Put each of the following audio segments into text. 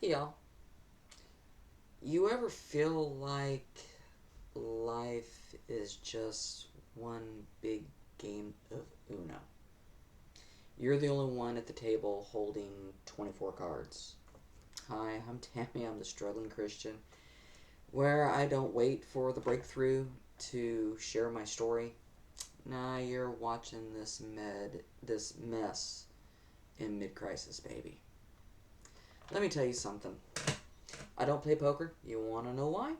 Hey y'all, you ever feel like life is just one big game of Uno? You're the only one at the table holding 24 cards. Hi, I'm Tammy, I'm the struggling Christian, where I don't wait for the breakthrough to share my story. Nah, you're watching this mess in mid-crisis, baby. Let me tell you something. I don't play poker. You want to know why?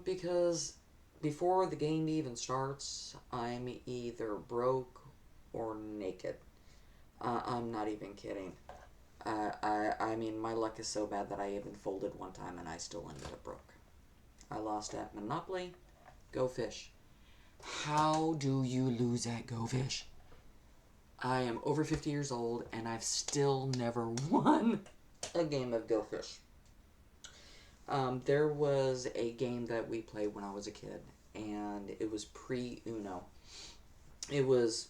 Because before the game even starts, I'm either broke or naked. I'm not even kidding. I mean, my luck is so bad that I even folded one time and I still ended up broke. I lost at Monopoly. Go fish. How do you lose at Go Fish? I am over 50 years old and I've still never won a game of Go Fish. There was a game that we played when I was a kid, and it was pre-Uno. It was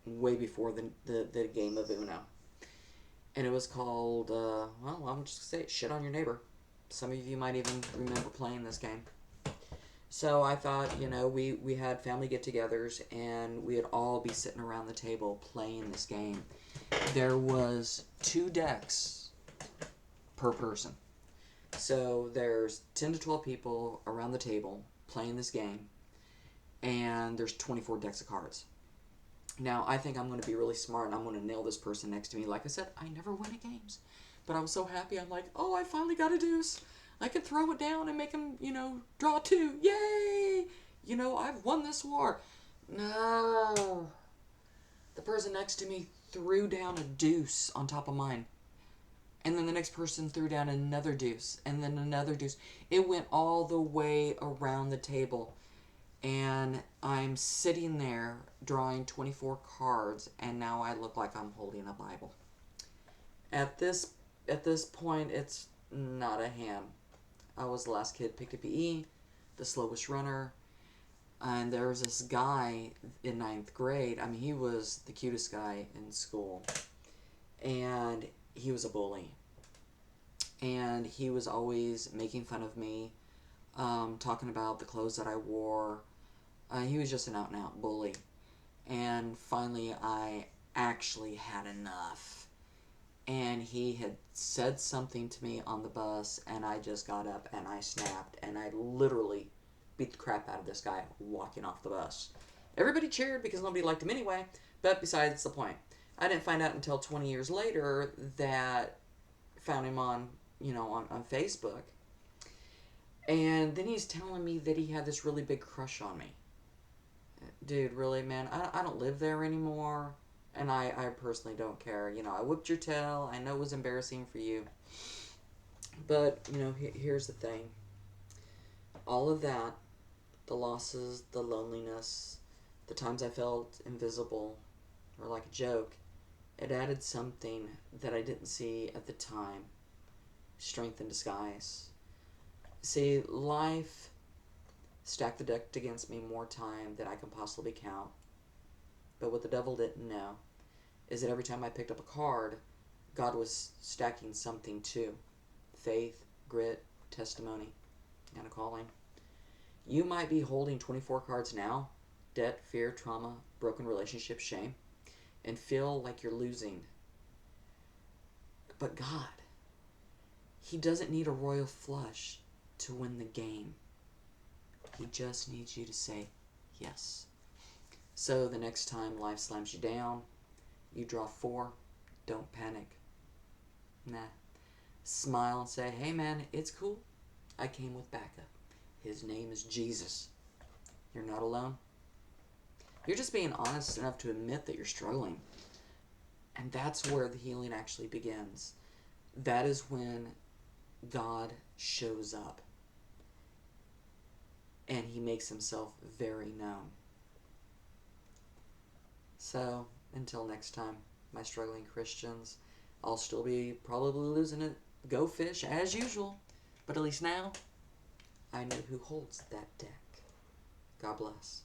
way before the game of Uno. And it was called, well, I'm just going to say it, Shit on Your Neighbor. Some of you might even remember playing this game. So I thought, we had family get-togethers, and we'd all be sitting around the table playing this game. There was 2 decks per person. So there's 10 to 12 people around the table playing this game, and there's 24 decks of cards. Now, I think I'm going to be really smart, and I'm going to nail this person next to me. Like I said, I never win at games. But I was so happy, I'm like, oh, I finally got a deuce. I can throw it down and make him, draw 2. Yay! I've won this war. No. The person next to me threw down a deuce on top of mine. And then the next person threw down another deuce, and then another deuce. It went all the way around the table. And I'm sitting there drawing 24 cards, and now I look like I'm holding a Bible. At this point, it's not a hand. I was the last kid picked up PE, the slowest runner. And there was this guy in 9th grade. I mean, he was the cutest guy in school. And he was a bully. And he was always making fun of me, talking about the clothes that I wore. He was just an out-and-out bully. And finally, I actually had enough. And he had said something to me on the bus, and I just got up and I snapped. And I literally beat the crap out of this guy walking off the bus. Everybody cheered because nobody liked him anyway, but besides the point. I didn't find out until 20 years later that I found him on Facebook. And then he's telling me that he had this really big crush on me. Dude, really, man? I don't live there anymore. And I personally don't care. I whipped your tail. I know it was embarrassing for you. But, here's the thing. All of that, the losses, the loneliness, the times I felt invisible or like a joke, it added something that I didn't see at the time. Strength in disguise. See, life stacked the deck against me more time than I can possibly count. But what the devil didn't know is that every time I picked up a card, God was stacking something too. Faith, grit, testimony, and a calling. You might be holding 24 cards now, debt, fear, trauma, broken relationship, shame, and feel like you're losing. But God, He doesn't need a royal flush to win the game. He just needs you to say yes. So the next time life slams you down, you draw 4, don't panic. Nah. Smile and say, hey man, it's cool. I came with backup. His name is Jesus. You're not alone. You're just being honest enough to admit that you're struggling. And that's where the healing actually begins. That is when God shows up. And He makes Himself very known. So, until next time, my struggling Christians, I'll still be probably losing it. Go fish, as usual. But at least now, I know who holds that deck. God bless.